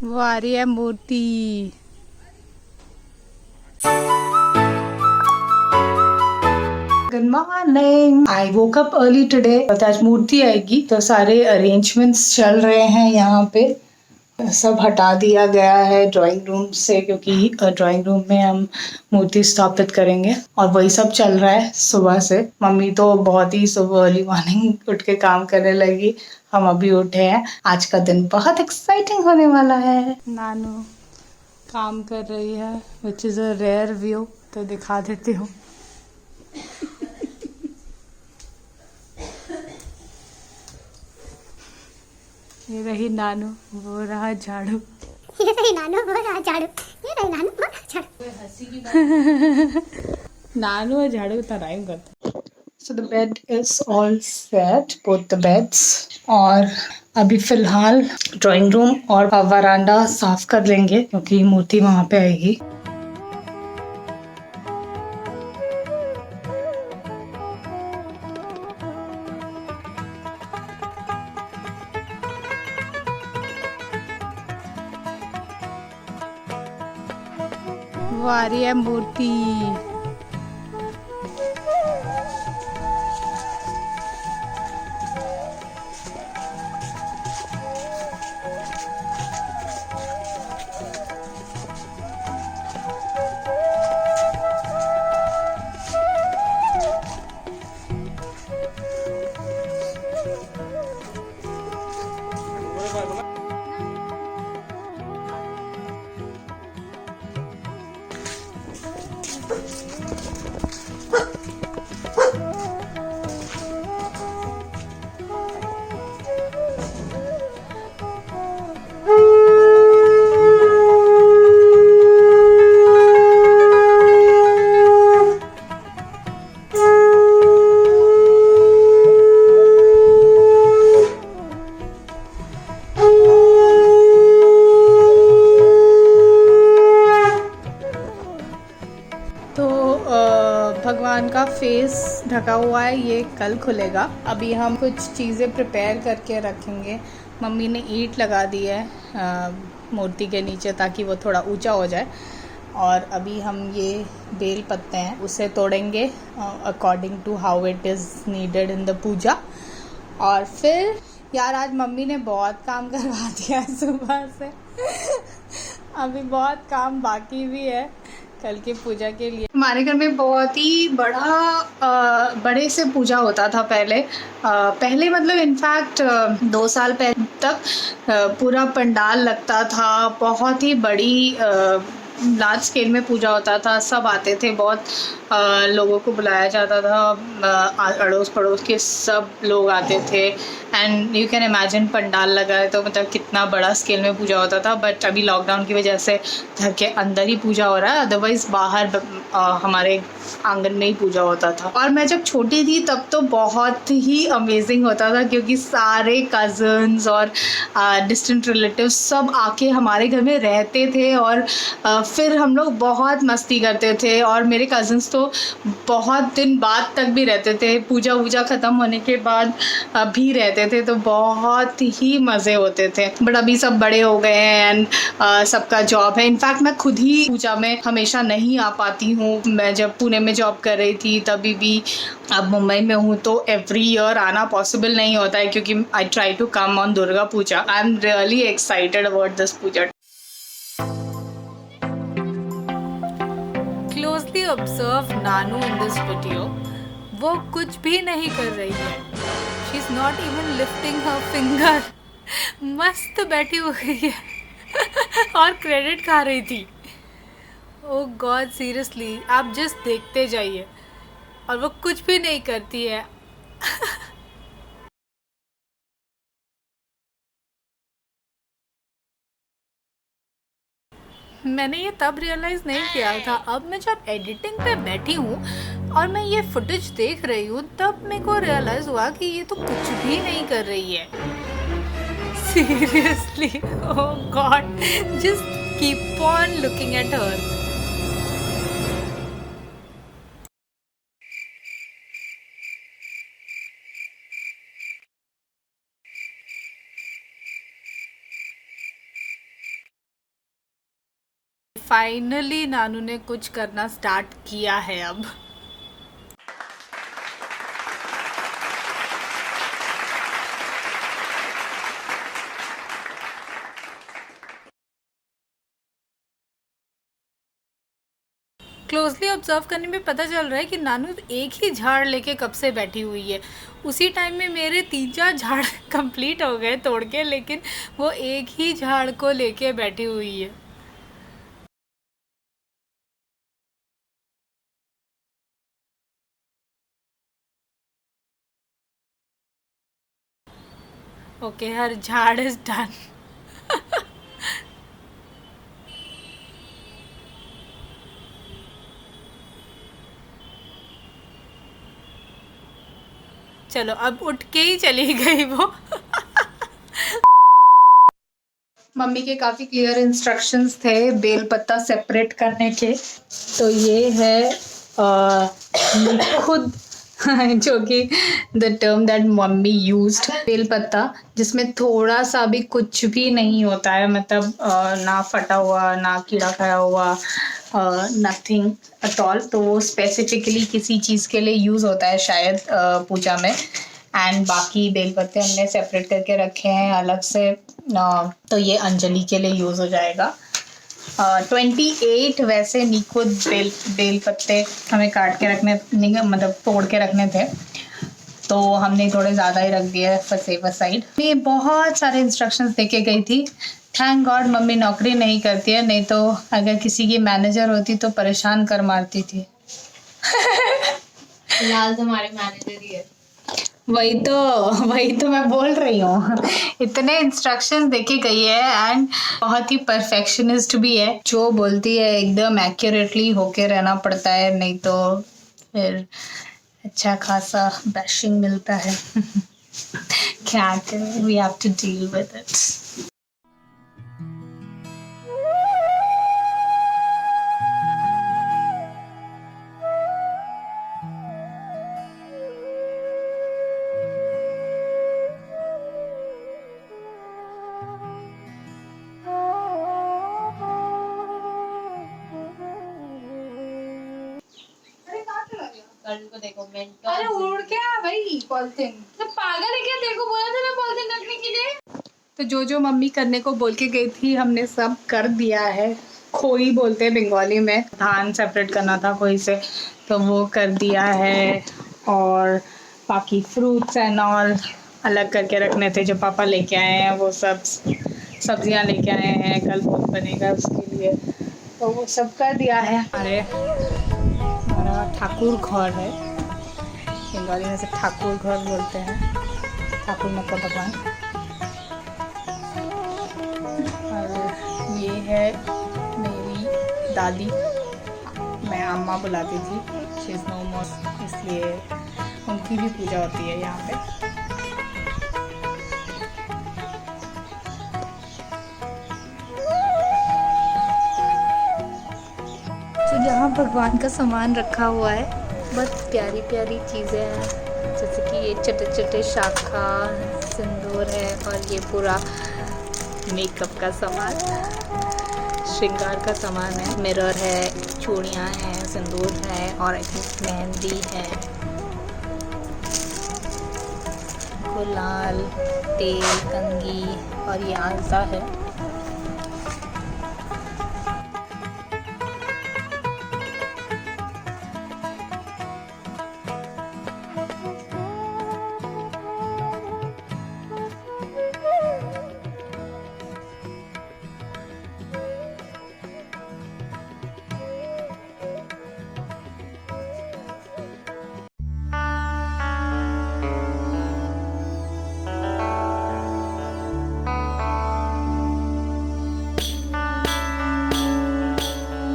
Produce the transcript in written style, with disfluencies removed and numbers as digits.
वो आ रही है मूर्ति। Good morning. I woke up early today. तो आज मूर्ति आएगी तो सारे अरेंजमेंट्स चल रहे हैं यहाँ पे। सब हटा दिया गया है ड्राइंग रूम से क्योंकि ड्राइंग रूम में हम मूर्ति स्थापित करेंगे और वही सब चल रहा है सुबह से। मम्मी तो बहुत ही सुबह अर्ली मॉर्निंग उठ के काम करने लगी। हम अभी उठे हैं। आज का दिन बहुत एक्साइटिंग होने वाला है। नानू काम कर रही है which is a rear view, तो दिखा देती हूँ। ये रही नानू, वो रहा झाड़ू। ये रही नानू, वो रहा झाड़ू। ये रही नानू, वो रहा झाड़ू। नानू और झाड़ू इतना राइम करता। So the bed is all set, both the beds. और अभी फिलहाल ड्राइंग रूम और वरांडा साफ कर लेंगे क्योंकि मूर्ति वहाँ पे आएगी। वो आ रही है मूर्ति। तो भगवान का फेस ढका हुआ है, ये कल खुलेगा। अभी हम कुछ चीज़ें प्रिपेयर करके रखेंगे। मम्मी ने ईंट लगा दी है मूर्ति के नीचे ताकि वो थोड़ा ऊंचा हो जाए। और अभी हम ये बेल पत्ते हैं उसे तोड़ेंगे according to how it is needed in the puja. और फिर यार आज मम्मी ने बहुत काम करवा दिया है सुबह से। अभी बहुत काम बाकी भी है कल की पूजा के लिए। हमारे घर में बहुत ही बड़े से पूजा होता था पहले मतलब इनफैक्ट 2 साल पहले तक पूरा पंडाल लगता था। बहुत ही बड़ी लार्ज स्केल में पूजा होता था। सब आते थे, बहुत लोगों को बुलाया जाता था। अड़ोस पड़ोस के सब लोग आते थे and you can imagine pandal लगा है तो मतलब कितना बड़ा स्केल में पूजा होता था। बट अभी लॉकडाउन की वजह से घर के अंदर ही पूजा हो रहा है, अदरवाइज़ बाहर हमारे आंगन में ही पूजा होता था। और मैं जब छोटी थी तब तो बहुत ही अमेजिंग होता था क्योंकि सारे कज़न्स और डिस्टेंट रिलेटिव्स सब आके हमारे घर में रहते थे और फिर हम लोग बहुत मस्ती करते थे। और मेरे कज़न्स तो बहुत दिन बाद तक भी रहते थे, पूजा वूजा ख़त्म होने के बाद भी रहते थे, तो बहुत ही मज़े होते थे। बट अभी सब बड़े हो गए हैं एंड सबका जॉब है। इनफैक्ट मैं खुद ही पूजा में हमेशा नहीं आ पाती हूँ। मैं जब पुणे में जॉब कर रही थी तभी भी, अब मुंबई में हूँ तो एवरी ईयर आना पॉसिबल नहीं होता है क्योंकि I try to come on Durga Puja. I am really excited about this puja. Closely observe Nanu in this video. वो कुछ भी नहीं कर रही है। She is not even lifting her finger. मस्त बैठी हुई है और क्रेडिट खा रही थी। ओह गॉड, सीरियसली आप जस्ट देखते जाइए। और वो कुछ भी नहीं करती है। मैंने ये तब रियलाइज़ नहीं किया था। अब मैं जब एडिटिंग पे बैठी हूँ और मैं ये फुटेज देख रही हूँ तब मेरे को रियलाइज़ हुआ कि ये तो कुछ भी नहीं कर रही है। Seriously, oh god, just keep on looking at her. Finally Nanu ने कुछ करना स्टार्ट किया है अब। क्लोजली ऑब्जर्व करने में पता चल रहा है कि नानू एक ही झाड़ लेके कब से बैठी हुई है। उसी टाइम में मेरे 3-4 झाड़ कंप्लीट हो गए तोड़ के, लेकिन वो एक ही झाड़ को लेके बैठी हुई है। ओके, हर झाड़ इज डन। चलो अब उठ के ही चली गई वो। मम्मी के काफ़ी क्लियर इंस्ट्रक्शंस थे बेल पत्ता सेपरेट करने के। तो ये है खुद जो कि the term that mummy used, बेल पत्ता जिसमें थोड़ा सा भी कुछ भी नहीं होता है, मतलब ना फटा हुआ ना कीड़ा खाया हुआ, नथिंग एट ऑल। तो वो स्पेसिफिकली किसी चीज़ के लिए यूज़ होता है शायद पूजा में। एंड बाकी बेल पत्ते हमने सेपरेट करके रखे हैं अलग से, तो ये अंजलि के लिए यूज़ हो जाएगा। 28 वैसे निखुद बेल पत्ते हमें काट के रखने, मतलब तोड़ के रखने थे, तो हमने थोड़े ज़्यादा ही रख दिए फॉर सेवर साइड। ये बहुत सारे इंस्ट्रक्शंस देके गई थी। थैंक गॉड मम्मी नौकरी नहीं करती है, नहीं तो अगर किसी की मैनेजर होती तो परेशान कर मारती थी। फिलहाल तो हमारे मैनेजर ही है। वही तो मैं बोल रही हूँ। इतने इंस्ट्रक्शंस देके गई है एंड बहुत ही परफेक्शनिस्ट भी है। जो बोलती है एकदम एक्यूरेटली होके रहना पड़ता है, नहीं तो फिर अच्छा खासा बैशिंग मिलता है। क्या करें, we have to deal with it. कल को देखो मेंटल। अरे उड़ क्या भाई पॉलिथीन, तो पागल है क्या? तेरे को बोला था ना पॉलिथीन रखने के लिए। तो जो मम्मी करने को बोल के गई थी हमने सब कर दिया है। खोई बोलते हैं बंगाली में, धान सेपरेट करना था खोई से, तो वो कर दिया है। और बाकी फ्रूट्स एंड ऑल अलग करके रखने थे, जो पापा लेके आए हैं वो सब सब्जियां लेके आए हैं, कल भोग बनेगा उसके लिए, तो वो सब कर दिया है। अरे हमारा ठाकुर घर है, बंगाली में से ठाकुर घर बोलते हैं, ठाकुर मतलब भगवान। और ये है मेरी दादी, मैं अम्मा बुलाती थी, शी इज़ नो मोर, इसलिए उनकी भी पूजा होती है यहाँ पे। तो जहाँ भगवान का सामान रखा हुआ है, बहुत प्यारी प्यारी चीज़ें हैं, जैसे कि ये छोटे छोटे शाखा, सिंदूर है, और ये पूरा मेकअप का सामान, श्रृंगार का सामान है, मिरर है, चूड़ियाँ हैं, सिंदूर है, और आई थिंक मेहंदी है, गुलाल, तेल, कंघी, और ये आलता है।